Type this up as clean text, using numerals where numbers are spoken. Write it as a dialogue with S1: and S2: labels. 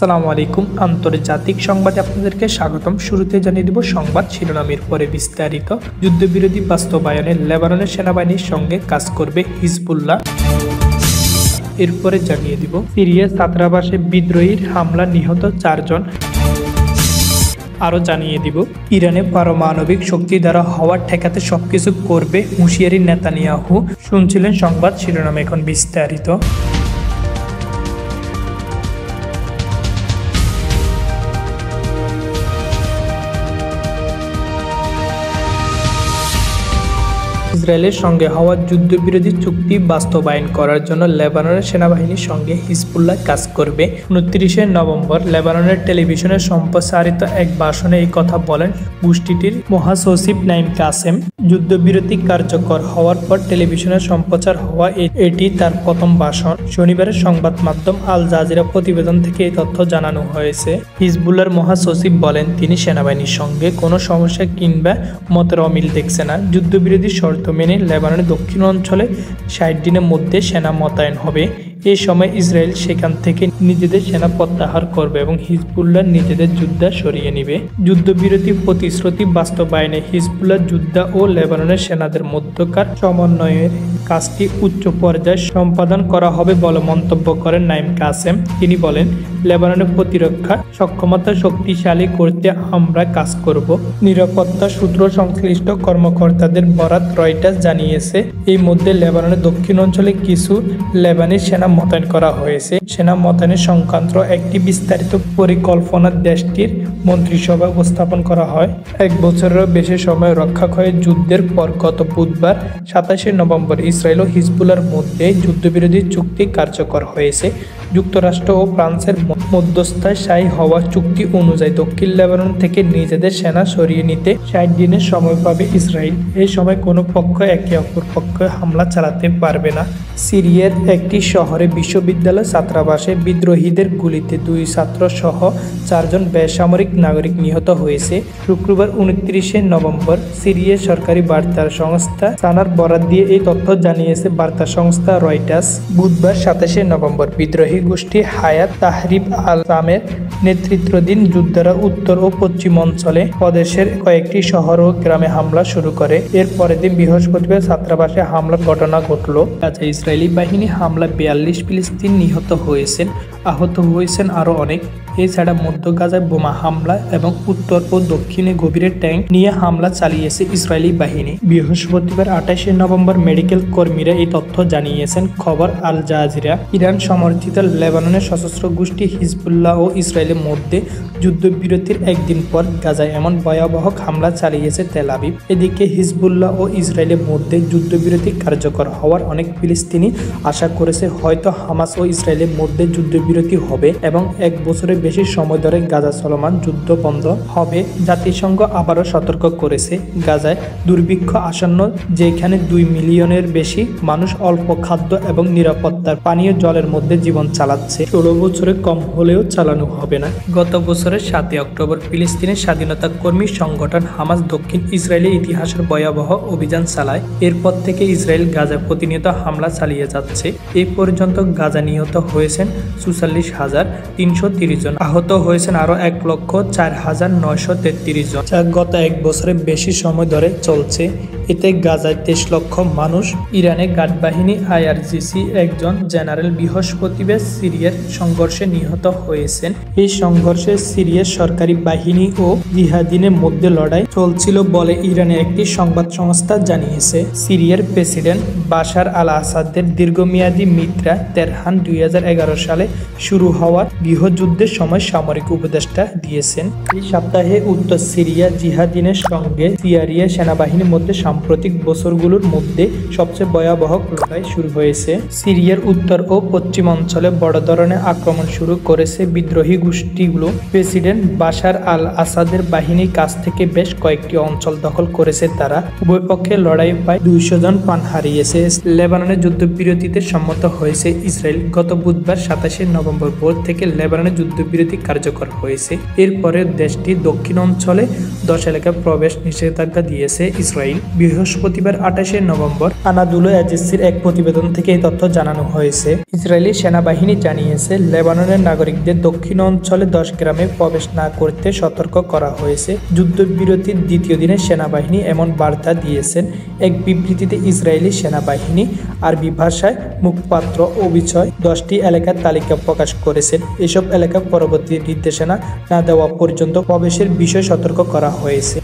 S1: আসসালামু আলাইকুম। আন্তর্জাতিক সংবাদে আপনাদেরকে স্বাগতম। শুরুতে জানিয়ে দিব সংবাদ শিরোনামের পরে বিস্তারিত। যুদ্ধবিরতি বাস্তবায়নে লেবাননের সেনাবাহিনীর সঙ্গে কাজ করবে হিজবুল্লাহ। এরপরে জানিয়ে দিব সিরিয়ার ছাত্রাবাসে বিদ্রোহীর হামলা, নিহত 4 জন। আরও জানিয়ে দিব ইরানে পারমাণবিক শক্তি দ্বারা হওয়া ঠেকাতে সবকিছু করবে হুঁশিয়ারি নেতানিয়াহু। শুনছিলেন সংবাদ শিরোনাম, এখন বিস্তারিত। ইসরায়েলের সঙ্গে হওয়া যুদ্ধবিরোধী চুক্তি বাস্তবায়ন করার জন্য লেবাননের সেনাবাহিনীর সঙ্গে হিজবুল্লাহ কাজ করবে। 29 নভেম্বর লেবাননের টেলিভিশনে সম্প্রচারিত এক ভাষণে এই কথা বলেন গোষ্ঠীটির মহাসচিব নাইম কাসেম। যুদ্ধবিরতি কার্যকর হওয়ার পর টেলিভিশনে সম্প্রচার হওয়া এটি তার প্রথম ভাষণ। শনিবারের সংবাদ মাধ্যম আল জাজিরা প্রতিবেদন থেকে এই তথ্য জানানো হয়েছে। হিজবুল্লাহর মহাসচিব বলেন, তিনি সেনাবাহিনীর সঙ্গে কোনো সমস্যা কিংবা মতের অমিল দেখছে না। যুদ্ধবিরোধী শর্ত মেনে লেবাননের দক্ষিণ অঞ্চলে 60 দিনের মধ্যে সেনা মোতায়েন হবে। এই সময় ইসরায়েল সেখান থেকে নিজেদের সেনা প্রত্যাহার করবে এবং হিজবুল্লাহ নিজেদের যোদ্ধা সরিয়ে নেবে। যুদ্ধবিরতি প্রতিশ্রুতি বাস্তবায়নে হিজবুল্লাহ যোদ্ধা ও লেবাননের সেনাদের মধ্যকার সমন্বয়ের কাজটি উচ্চ পর্যায়ে সম্পাদন করা হবে বলে মন্তব্য করেন নাইম কাসেম। তিনি বলেন, লেবাননের প্রতিরক্ষা সক্ষমতা শক্তিশালী করতে আমরা কাজ করব। নিরাপত্তা সূত্র সংশ্লিষ্ট কর্মকর্তাদের বরাত রয়টার্স জানিয়েছে, এই মধ্যে লেবাননের দক্ষিণ অঞ্চলে কিছু লেবানিজ সেনা মোতায়েন করা হয়েছে। সেনা মোতায়েনের সংক্রান্ত একটি বিস্তারিত পরিকল্পনা দেশটির মন্ত্রিসভায় উপস্থাপন করা হয়। 1 বছরেরও বেশি সময় রক্ষাক্ষয়ের যুদ্ধের পর গত বুধবার 27 নভেম্বর ইসরায়েল ও হিজবুল্লাহর মধ্যে যুদ্ধবিরোধী চুক্তি কার্যকর হয়েছে। যুক্তরাষ্ট্র ও ফ্রান্সের মধ্যস্থায় শায়ী হওয়া চুক্তি অনুযায়ী দক্ষিণ লেবানন থেকে নিজেদের সেনা সরিয়ে নিতে 60 দিনের সময় পাবে ইসরায়েল। এই সময় কোনো পক্ষ একে অপর পক্ষে হামলা চালাতে পারবে না। সিরিয়ার একটি শহরে বিশ্ববিদ্যালয় ছাত্রাবাসে বিদ্রোহীদের গুলিতে 2 ছাত্র সহ 4 জন বেসামরিক নাগরিক নিহত হয়েছে। শুক্রবার 29 নভেম্বর সিরিয়ার সরকারি বার্তা সংস্থা সানার বরাত দিয়ে এই তথ্য জানিয়েছে বার্তা সংস্থা রয়টার্স। বুধবার 27 নভেম্বর বিদ্রোহী গোষ্ঠী হায়াত তাহরির আল-শামের নেতৃত্বাধীন যোদ্ধারা উত্তর ও পশ্চিম অঞ্চলে প্রদেশের কয়েকটি শহর ও গ্রামে হামলা শুরু করে। এর পরের দিন বৃহস্পতিবার ছাত্রাবাসে হামলার ঘটনা ঘটল। ইসরায়েলি বাহিনী হামলা 42 ফিলিস্তিনি নিহত হয়েছেন, আহত হয়েছেন আরও অনেক। এছাড়া মধ্য গাজায় বোমা হামলা এবং উত্তর ও দক্ষিণে গভীরে ট্যাঙ্ক নিয়ে হামলা চালিয়েছে ইসরায়েলি বাহিনী। বৃহস্পতিবার 28 নভেম্বর মেডিকেল কর্মীরা এই তথ্য জানিয়েছেন খবর আল জাজিরা। ইরান সমর্থিত লেবাননের সশস্ত্র গোষ্ঠী হিজবুল্লাহ ও ইসরায়েলের মধ্যে যুদ্ধবিরতির একদিন পর গাজায় এমন ভয়াবহ হামলা চালিয়েছে তেল আবিব। এদিকে হিজবুল্লাহ ও ইসরায়েলের মধ্যে যুদ্ধবিরতি কার্যকর হওয়ার অনেক ফিলিস্তিনি আশা করেছে হয়তো হামাস ও ইসরায়েলের মধ্যে যুদ্ধবিরতি হবে এবং 1 বছরের বেশি সময় ধরে গাজা চলমান যুদ্ধ বন্ধ হবে। জাতিসংঘ আবারও সতর্ক করেছে, গাজায় দুর্ভিক্ষ আসন্ন, যেখানে 2 মিলিয়নের বেশি মানুষ অল্প খাদ্য এবং নিরাপত্তার পানীয় জলের মধ্যে জীবন চালাচ্ছে। 16 বছরে কম হলেও চালানো হবে না। গত বছরের 7 অক্টোবর ফিলিস্তিনের স্বাধীনতা কর্মী সংগঠন হামাস দক্ষিণ ইসরায়েলের ইতিহাসের ভয়াবহ অভিযান চালায়। এরপর থেকে ইসরায়েল গাজায় প্রতিনিয়ত হামলা চালিয়ে যাচ্ছে। এই পর্যন্ত গাজা নিহত হয়েছেন 44,330 জন, আহত হয়েছেন আরও 1,04,933 জন, যা গত 1 বছরের বেশি সময় ধরে চলছে। এতে গাজায় 23 লক্ষ মানুষ। ইরানের গার্ড বাহিনী IRGC একজন জেনারেল বৃহস্পতিবার সিরিয়ার সংঘর্ষে নিহত হয়েছেন। এই সংঘর্ষে সিরিয়ার সরকারি বাহিনী ও জিহাদিনের মধ্যে লড়াই চলছিল বলে ইরানের একটি সংবাদ সংস্থা জানিয়েছে। সিরিয়ার প্রেসিডেন্ট বাশার আল আসাদের দীর্ঘমেয়াদী মিত্রা তেহরান 2011 সালে শুরু হওয়া গৃহযুদ্ধের সময় সামরিক উপদেষ্টা দিয়েছেন। এই সপ্তাহে উত্তর সিরিয়া জিহাদিনের সঙ্গে সিরিয়া সেনাবাহিনীর মধ্যে সাম্প্রতিক বছরগুলোর মধ্যে সবচেয়ে ভয়াবহ লড়াই শুরু হয়েছে। সিরিয়ার উত্তর ও পশ্চিম অঞ্চলে বড় ধরনের আক্রমণ শুরু করেছে বিদ্রোহী গোষ্ঠীগুলো। প্রেসিডেন্ট বাশার আল আসাদের বাহিনীর কাছ থেকে বেশ কয়েকটি অঞ্চল দখল করেছে তারা। উভয় পক্ষে লড়াইয়ে প্রায় 200 জন প্রাণ হারিয়েছে। লেবাননের যুদ্ধবিরতিতে সম্মত হয়েছে ইসরায়েল। গত বুধবার 27 নভেম্বর ভোর থেকে লেবাননের যুদ্ধবিরতি কার্যকর হয়েছে। এরপরে দেশটির দক্ষিণ অঞ্চলে 10 এলাকায় প্রবেশ নিষেধাজ্ঞা দিয়েছে ইসরায়েল। বৃহস্পতিবার 28 নভেম্বর আনাদুলো এজেন্সির এক প্রতিবেদন থেকে এই তথ্য জানানো হয়েছে। ইসরায়েলি সেনাবাহিনী জানিয়েছে লেবাননের নাগরিকদের দক্ষিণ অঞ্চলে 10 গ্রামে প্রবেশ না করতে সতর্ক করা হয়েছে। যুদ্ধবিরতির দ্বিতীয় দিনে সেনাবাহিনী এমন বার্তা দিয়েছেন। এক বিবৃতিতে ইসরায়েলি সেনাবাহিনী আরবি ভাষায় মুখপাত্র অবিচয় 10টি এলাকার তালিকা প্রকাশ করেছেন। এসব এলাকা পরবর্তী নির্দেশনা না দেওয়া পর্যন্ত প্রবেশের বিষয়ে সতর্ক করা হয়েছে।